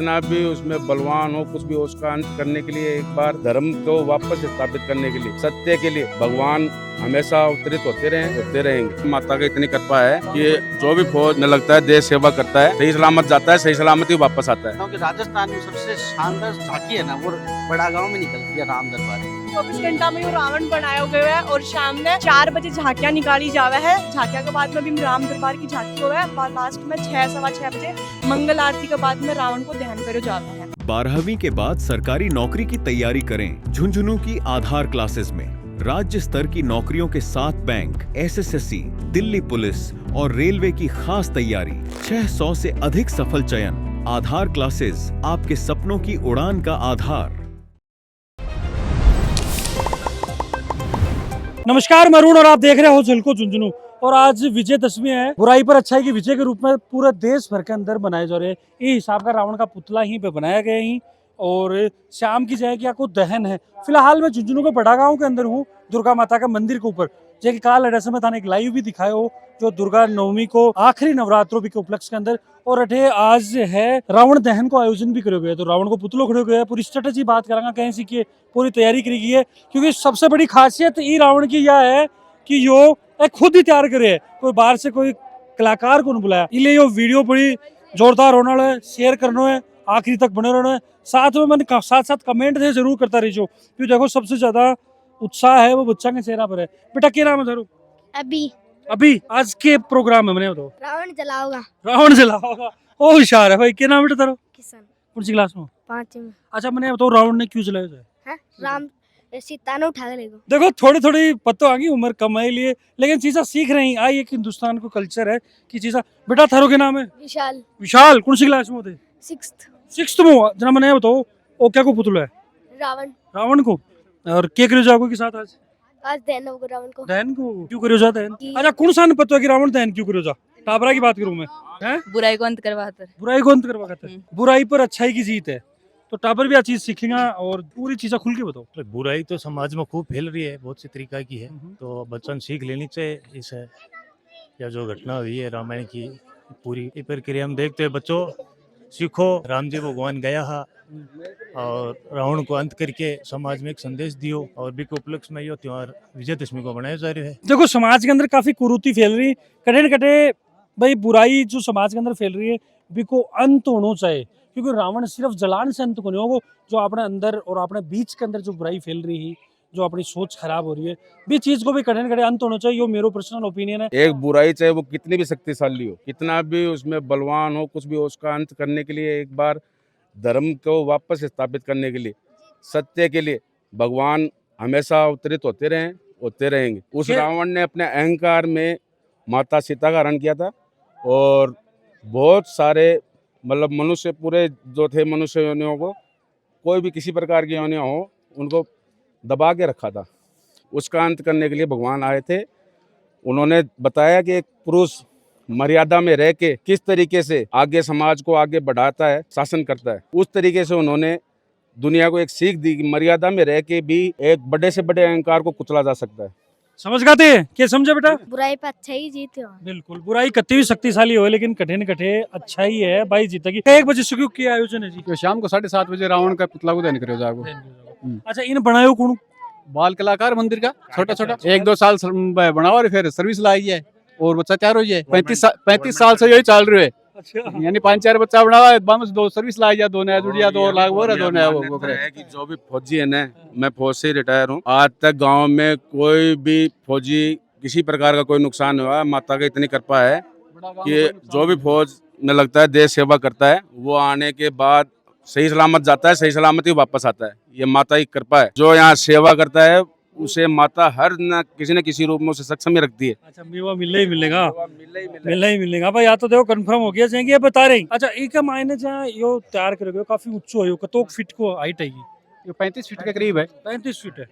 कितना भी उसमें बलवान हो, कुछ भी हो, उसका अंत करने के लिए, एक बार धर्म को वापस स्थापित करने के लिए, सत्य के लिए भगवान हमेशा अवतरित होते रहेंगे। माता की इतनी कृपा है कि जो भी फौज में लगता है, देश सेवा करता है, सही सलामत जाता है, सही सलामत ही वापस आता है। क्योंकि राजस्थान में सबसे शानदार झांकी है ना, वो बड़ा गांव में निकलती है, राम दरबार। 24 घंटा में वो रावण बनाया गया है और शाम में 4 बजे झांकियां निकाली जावे है। झांकियां के बाद में भी राम दरबार की झांकी हो है, लास्ट में 6 सवा 6 बजे मंगल आरती के बाद में रावण को दहन करो जाता है। 12वीं के बाद सरकारी नौकरी की तैयारी करें झुंझुनू की आधार क्लासेस में। राज्य स्तर की नौकरियों के साथ बैंक, SSSC, दिल्ली पुलिस और रेलवे की खास तैयारी, 600 से अधिक सफल चयन। आधार क्लासेस, आपके सपनों की उड़ान का आधार। नमस्कार, मैं अरुण और आप देख रहे हो झलको झुंझुनू। और आज विजयदशमी है। बुराई पर अच्छाई की विजय के रूप में पूरे देश भर के अंदर बनाए जा रहे हैं। ये हिसाब का रावण का पुतला ही पे बनाया गया ही और शाम की जय को दहन है। फिलहाल मैं झुंझुनू के बड़ा गांव के अंदर हूँ, दुर्गा माता का मंदिर के ऊपर, जो कि काल अडे में थाने एक लाइव भी दिखाए हो, जो दुर्गा नवमी को आखिरी नवरात्रों के उपलक्ष्य के अंदर। और अठे आज है रावण दहन को आयोजन भी करे गए, तो रावण को पुतलो खड़े गए, पूरी स्ट्रेटेजी बात करांगा कहीं सीखिए, पूरी तैयारी करी गई है। क्योंकि सबसे बड़ी खासियत ई रावण की यह है कि यो खुद ही तैयार करे है, कोई बाहर से कोई कलाकार को नहीं बुलाया। इसलिए यो वीडियो बड़ी जोरदार होने वाला है, शेयर करना है, आखिरी तक बने रहना है। साथ में मैंने साथ कमेंट से जरूर करता रही जो, क्योंकि देखो सबसे ज्यादा उत्साह है वो बच्चा के चेहरा पर है। बेटा क्या नाम है धरू? अभी आज के प्रोग्राम है, मैंने बताओ। रावण जलाओगा। ओ होशियार है भाई। क्या नाम है बेटा तेरा? किशन। कौन सी क्लास में? 5 में। अच्छा मैंने बताओ, रावण ने क्यों जलाया जाए? है राम सीता ने उठा के ले गो। देखो थोड़ी थोड़ी पतो आगी, उम्र कम है लिए, लेकिन चीज़ा सीख रही। आई एक हिंदुस्तान को कल्चर है कि चीज़ा। बेटा थारो के नाम है? विशाल। विशाल कौन सी क्लास में होते? 6th में। जना मैंने बताओ, ओ क्या को पुतला है? रावण को। और क्या करो जाओगे के साथ आज दहन होगा रावण को। दहन को क्यों करो जा दहन? अच्छा कौन सा नहीं पता है कि रावण दहन क्यों करो जा? टाबरा की बात करूं मैं, हैं? बुराई को अंत करवाकर। बुराई को अंत करवाकर, बुराई पर अच्छाई की जीत है। तो टाबर भी आज चीज सीखेगा और पूरी चीजें खुल के बताओ। बुराई तो समाज में खूब फैल रही है, बहुत सी तरीका की है, तो बच्चों सीख लेनी चाहिए इसे। या जो घटना हुई है रामायण की, पूरी प्रक्रिया हम देखते हैं, बच्चों सीखो। राम जी भगवान गया है और रावण को अंत करके समाज में एक संदेश दियो, और भी के उपलक्ष्य में यो त्योहार विजयदशमी को मनाया जा रहा है। देखो समाज के अंदर काफी कुरीति फैल रही, कटे न कटे भाई बुराई जो समाज के अंदर फैल रही है बिको अंत होना चाहिए। क्योंकि रावण सिर्फ जलान से अंत को नहीं होगा, जो अपने अंदर और अपने बीच के अंदर जो बुराई फैल रही है, जो अपनी सोच खराब हो रही है, भी चीज को भी कठिन कठिन अंत होना चाहिए। ये मेरो पर्सनल ओपिनियन है। एक बुराई चाहे वो कितनी भी शक्तिशाली हो, कितना भी उसमें बलवान हो, कुछ भी हो, उसका अंत करने के लिए, एक बार धर्म को वापस स्थापित करने के लिए, सत्य के लिए भगवान हमेशा अवतरित होते रहेंगे। उस रावण ने अपने अहंकार में माता सीता का हरण किया था और बहुत सारे मतलब मनुष्य, पूरे जो थे मनुष्य योनियों को, कोई भी किसी प्रकार की योनियां हो, उनको दबा के रखा था। उसका अंत करने के लिए भगवान आए थे। उन्होंने बताया कि एक पुरुष मर्यादा में रह के किस तरीके से आगे समाज को आगे बढ़ाता है, शासन करता है, उस तरीके से उन्होंने दुनिया को एक सीख दी कि मर्यादा में रह के भी एक बड़े से बड़े अहंकार को कुचला जा सकता है। समझ गाते हैं क्या? समझे बेटा? बुराई पे अच्छा ही जीत हो। बिल्कुल, बुराई कत्ती भी शक्तिशाली हो, लेकिन कठिन कठे अच्छा ही है भाई जीतेगी। 1 बजे से क्या आयोजन है जी? तो शाम को 7:30 बजे रावण का पुतला को दहन करो जागो। अच्छा इन बनायो कौन? बाल कलाकार मंदिर का छोटा 1-2 साल बनाओ और फिर सर्विस लाई है और बच्चा तैयार हो जाए। 35 साल से यही चल रहे है। अच्छा यानी 5-4 बच्चा बनावा, बामस 2 सर्विस लाई या 2 नया जुड़िया 2 लाख वो रहा 2 नया वो है कि जो भी फौजी है ना, मैं फौज से रिटायर हूँ, आज तक गांव में कोई भी फौजी किसी प्रकार का कोई नुकसान नहीं हुआ। माता की इतनी कृपा है कि जो भी फौज में लगता है, देश सेवा करता है, वो आने के बाद सही सलामत जाता है, सही सलामत ही वापस आता है। ये माता की कृपा है। जो यहाँ सेवा करता है उसे माता हर न किसी रूप में उसे सक्षम ही रखती है। अच्छा मेवा मिलना ही मिलेगा भाई। या तो देखो कंफर्म हो गया ये बता रहे। अच्छा एक मायने जहाँ यो तैयार करोगे काफी ऊंचो है, कतोक फीट को हाइट है? ये 35 फीट के करीब है। 35 फीट है।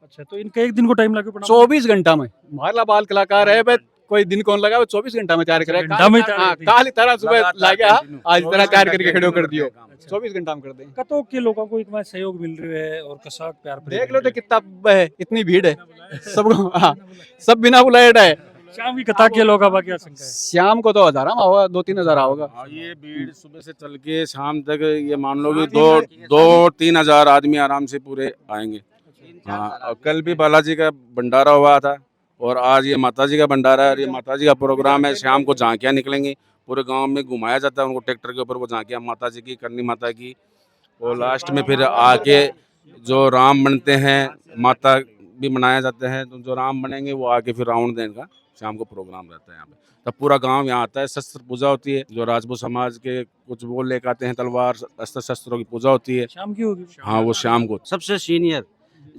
अच्छा तो इनका एक दिन को टाइम लगे? 24 घंटा में। हमारा बाल कलाकार है, कोई दिन कौन लगा, 24 घंटा में तैयार करे। काली तरह सुबह लागे, आज तरह तैयार करके खड़े कर दियो। 24 घंटा में कर दें। कतों के लोगों को एक सहयोग मिल रहा है और कसाक प्यार देख लो तो कितना है, इतनी भीड़ है सबको। सब बिना बुलाए है, शाम की कथा के लोग अब क्या शंका है? शाम को तो हजारा में होगा, 2-3 हजार होगा। हाँ, ये भीड़ सुबह से चल के शाम तक ये मान लो कि 2-3 हजार आदमी आराम से पूरे आएंगे। हाँ, और कल भी बालाजी का भंडारा हुआ था और आज ये माताजी का भंडारा है और ये माताजी का प्रोग्राम है। शाम को झांकियाँ निकलेंगी, पूरे गांव में घुमाया जाता है उनको ट्रैक्टर के ऊपर, वो झांकियाँ माता जी की, करनी माता की, और लास्ट में फिर आके जो राम बनते हैं माता भी मनाया जाते हैं। तो जो राम बनेंगे वो आके फिर रावण दहन का शाम को प्रोग्राम रहता है यहाँ पे। तब पूरा गांव यहाँ आता है, शस्त्र पूजा होती है, जो राजपूत समाज के कुछ वो लेकर आते हैं तलवार, अस्त्र शस्त्रों की पूजा होती है। शाम की होगी। हाँ, वो शाम को। सबसे सीनियर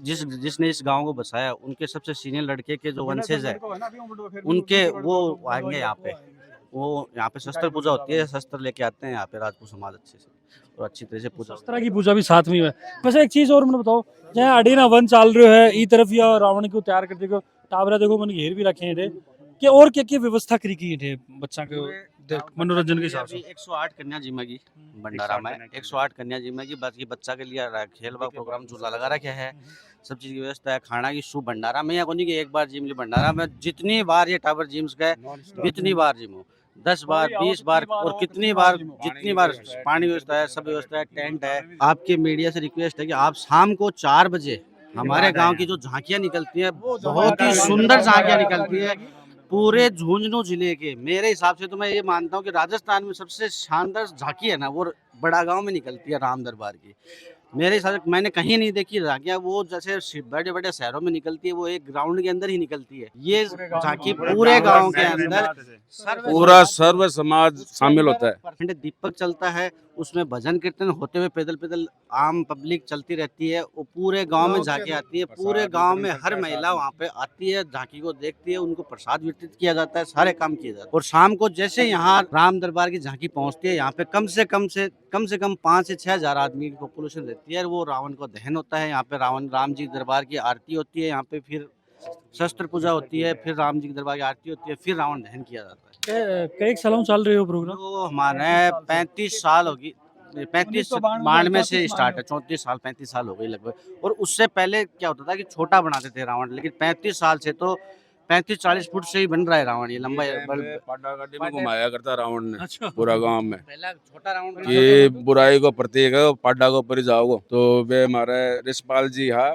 जिसने इस गांव को बसाया, उनके सबसे सीनियर लड़के के जो वंशज है उनके वो आएंगे यहाँ पे। वो यहाँ पे शस्त्र पूजा होती है, शस्त्र लेके आते हैं यहाँ पे राजपूत समाज अच्छे से और अच्छी तरह से पूजा। शस्त्र की पूजा भी साथ में ही है। वैसे एक चीज और मैंने बताओ, जहाँ अडीना वन चाल रहे है ई तरफ या रावण को तैयार कर देखो, टावरा देखो मैंने घेर भी रखे हैं कि और क्या क्या व्यवस्था करी की है बच्चा के मनोरंजन के हिसाब से। 108 कन्या जिमेगी भंडारा में, 108 कन्या जिमेगी। बाकी बच्चा के लिए खेल का प्रोग्राम झूला लगा रखे है, सब चीज की व्यवस्था है। खाना की सूप भंडारा में या कोनी कि एक बार जिम ली भंडारा में, जितनी बार ये टावर जिम्स गए जितनी बार जिमो, 10 बार 20 बार और कितनी बार जितनी बार पानी व्यवस्था है, सब व्यवस्था है, टेंट है। आपके मीडिया से रिक्वेस्ट है कि आप शाम को 4 बजे हमारे गांव की जो झांकियां निकलती है, बहुत ही सुंदर झांकियां निकलती है पूरे झुंझुनू जिले के। मेरे हिसाब से तो मैं ये मानता हूँ कि राजस्थान में सबसे शानदार झांकी है ना, वो बड़ा गांव में निकलती है, राम दरबार की। मेरे हिसाब से मैंने कहीं नहीं देखी झांकियाँ वो जैसे बड़े बड़े शहरों में निकलती है, वो एक ग्राउंड के अंदर ही निकलती है। ये झांकी पूरे गांव के अंदर पूरा सर्व समाज शामिल होता है। दीपक चलता है, उसमें भजन कीर्तन होते हुए पैदल पैदल आम पब्लिक चलती रहती है। वो पूरे गांव में झांकी आती है, पूरे गांव में हर महिला वहाँ पे आती है, झांकी को देखती है, उनको प्रसाद वितरित किया जाता है, सारे काम किए जाते हैं। और शाम को जैसे यहाँ राम दरबार की झांकी पहुँचती है, यहाँ पे कम से कम 5 से 6 हजार आदमी की पॉपुलेशन रहती है। वो रावण को दहन होता है, यहाँ पे राम जी दरबार की आरती होती है, यहाँ पे फिर शस्त्र पूजा होती है, फिर राम जी की दरबार की आरती होती है, फिर रावण दहन किया जाता है। कई सालों चल रहे हो प्रोग्राम? तो हमारे 35 साल होगी, 92 से स्टार्ट है, 34 साल 35 साल हो गई लगभग। और उससे पहले क्या होता था कि छोटा बनाते थे रावण, लेकिन 35 साल से तो 35-40 फुट से ही बन रहा है रावण। ये लंबा पाटा गाड़ी में घुमाया करता रावण ने। अच्छा। पूरा गांव में पहला छोटा रावण कि बुराई को प्रतीक है, पाटा को ऊपर ही जाओगे। तो वे हमारे रिशपाल जी है,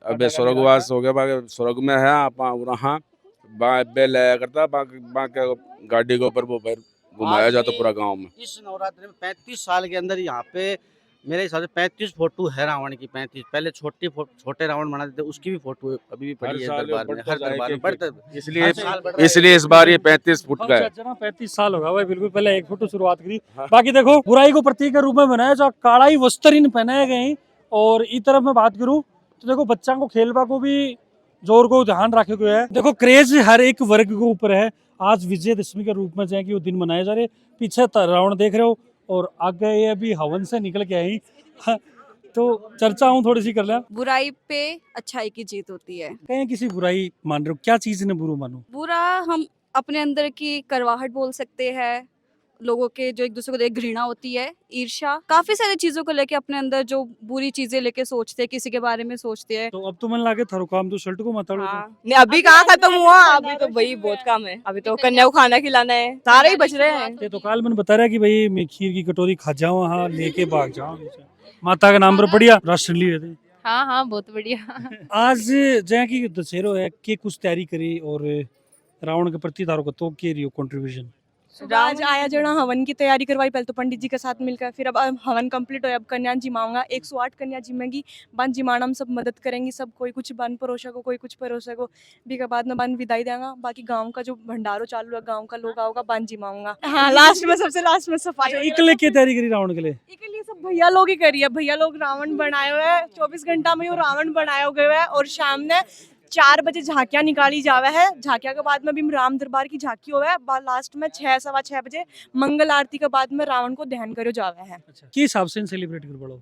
अब स्वर्गवास हो गया, बाकी स्वर्ग में है। आप वहाँ बे लाया करता, बाकी गाड़ी के ऊपर वो घुमाया जाता पूरा गांव में। इस नवरात्रि में 35 साल के अंदर यहाँ पे मेरे हिसाब से 35 फोटो है रावण की। 35 पहले छोटे रावण बनाते थे, उसकी भी फोटो अभी भी पड़ी है दरबार में, हर दरबार में बढ़ता है। इसलिए इस बार ये 35 फुट का है। 35 साल होगा भाई, बिल्कुल पहले 1 फुट शुरुआत करी। बाकी देखो बुराई को प्रतीक के रूप में बनाया जो काड़ाई वस्त्र इन पहनाए गए। और इस तरफ मैं बात करूँ तो देखो बच्चा को खेलवा को भी जोर को ध्यान रखे हुए है। देखो क्रेज हर एक वर्ग के ऊपर है। आज विजयदशमी के रूप में जाए कि वो दिन मनाए जा रहे। पीछे रावण देख रहे हो और आगे ये अभी हवन से निकल के आई। तो चर्चा हूँ थोड़ी सी कर ले। बुराई पे अच्छाई की जीत होती है। कहीं किसी बुराई मान रहे हो, क्या चीज ने बुरा मानो? बुरा हम अपने अंदर की करवाहट बोल सकते हैं, लोगों के जो एक दूसरे को देख घृणा होती है, ईर्ष्या, काफी सारी चीजों को लेके अपने अंदर जो बुरी चीजें लेके सोचते हैं, किसी के बारे में सोचते हैं। तो अब तो मन लागे थारो काम तो शर्ट को मत नहीं अभी कहाँ खत्म हुआ, अभी तो भाई बहुत काम है। अभी तो कन्या को खाना खिलाना है, सारे ही बच रहे हैं। ये तो काल मैंने बता रहा कि भाई मैं खीर की कटोरी खा जाऊँ, हाँ लेके भाग जाऊँ। माता का नाम पर बढ़िया राशन लिए थे। हाँ बहुत बढ़िया। आज जहाँ की दशहरो है के कुछ तैयारी करी और रावण के प्रति तारो को तो के रियो कंट्रीब्यूशन? आज आया जना हवन की तैयारी करवाई, पहले तो पंडित जी के साथ मिलकर, फिर अब हवन कंप्लीट हो, अब कन्या जिमाऊंगा। 108 कन्या जिमेगी, बन जिमाना हम सब मदद करेंगी, सब कोई कुछ बन परोसा को, कोई कुछ परोसा को भी के बाद में बन विदाई देंगा। बाकी गांव का जो भंडारो चालू है, गांव का लोग आओगा, बन जिमाऊंगा। हाँ लास्ट में, सबसे लास्ट में सफाई। इकले की तैयारी करी रावण के लिए? इसके लिए सब भैया लोग ही करी है, भैया लोग रावण बनाए हुए है। 24 घंटा में वो रावण बनाए हुए है। और शाम ने 4 बजे झांकियां निकाली जावे है। झांकिया के बाद में भी राम दरबार की झांकी हुआ है। लास्ट में 6-6:15 बजे मंगल आरती के बाद में रावण को दहन करो जावे है। किस हिसाब से सेलिब्रेट कर पड़ो?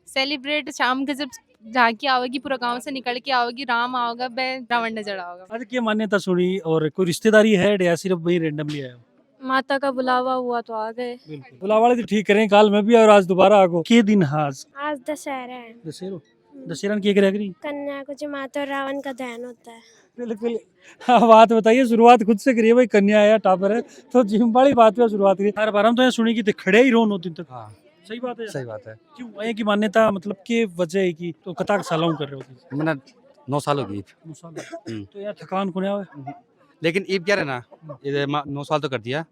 सेलिब्रेट शाम के जब झांकी आओगी, पूरा गांव से निकल के आओगी, राम आओगा, रावण ने चढ़ा होगा। आज क्या मान्यता सुनी और कोई रिश्तेदारी है या सिर्फ वही रैंडमली आया? माता का बुलावा हुआ तो आ गए। बुलावा वाले तो ठीक करें, काल में भी और आज दोबारा आगो। के दिन आज आज दशहरा है। दशहरा की क्या करी? कन्या को जमाते और रावण का दहन होता है। बिल्कुल। हाँ, बात बताइए, शुरुआत खुद से करिए भाई, कन्या है या टापर है, तो जिम वाली बात पे शुरुआत करिए। हर बार हम तो ये सुनी कि खड़े ही रहो 9 दिन तक। हाँ सही बात है। सही बात है। क्यों ये की मान्यता, मतलब के वजह है कि तो कताक सालों कर रहे हो मैंने 9 साल हो गई। तो यार थकान को नहीं लेकिन ईब क्या रहना, ये 9 साल तो कर दिया।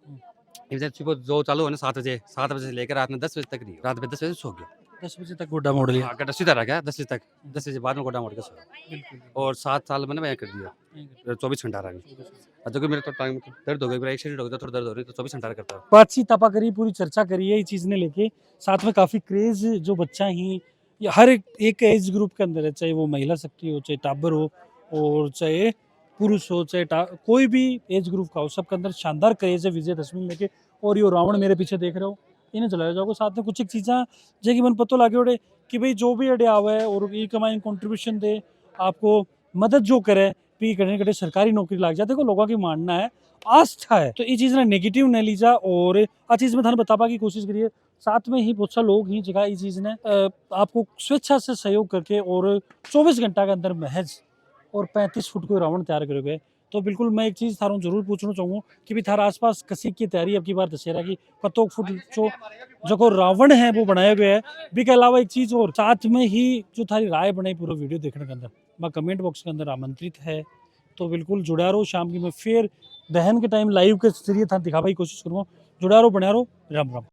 इधर सुबह जो चालू है ना 7 बजे से लेकर रात में 10 बजे तक रही। रात में 10 बजे सो गया। 10 बजे तक गोड्डा मोड़ लिया। हाँ, गड्ढा सीधा रह गया 10 बजे तक। 10 बजे बाद में गोड्डा मोड़ के सोया। और 7 साल मैंने मैं कर दिया। 24 घंटा रह गया। तो कि मेरे तो टाइम दर्द हो गया, एक्सीडेंट हो गया, थोड़ा दर्द हो रही तो 24 घंटा करता हूँ। बातचीत तपा करी, पूरी चर्चा करी है ये चीज़ ने लेके। साथ में काफ़ी क्रेज जो बच्चा ही या हर एक एज ग्रुप के अंदर है, चाहे वो महिला शक्ति हो, चाहे टाबर हो, और चाहे पुरुष हो, चाहे कोई भी एज ग्रुप का हो, सबके अंदर शानदार क्रेज है विजयदशमी लेके। और ये रावण मेरे पीछे देख रहे हो, इन्हें चलाया जाओगे। साथ में कुछ एक चीज़ा जेकि मन पतो लागे उड़े कि भाई जो भी अड़े आवे है और ये कमाई कंट्रीब्यूशन दे, आपको मदद जो करे भी करने कटे सरकारी नौकरी लाग जाए। देखो लोगों की मानना है, आस्था है, तो ये चीज़ ने नेगेटिव न लीजा। और आ चीज़ में थाने बतापा की कोशिश करिए। साथ में ही बहुत सा लोग ही जगह ये चीज़ ने आपको स्वेच्छा से सहयोग करके और 24 घंटा के अंदर महज और 35 फुट को रावण तैयार करोगे। तो बिल्कुल मैं एक चीज़ थारों जरूर पूछना चाहूँगा कि भी थारा आसपास कसी की तैयारी अब की बार दशहरा की कतो फुट जो रावण है वो बनाया गया है। भी के अलावा एक चीज़ और साथ में ही जो थारी राय बनाई पूरा वीडियो देखने के अंदर, मैं कमेंट बॉक्स के अंदर आमंत्रित है। तो बिल्कुल जुड़ा रहो। शाम की मैं फिर दहन के टाइम लाइव के जरिए था दिखाने की कोशिश करूँगा। जुड़ा रहो, बना रहो। राम राम।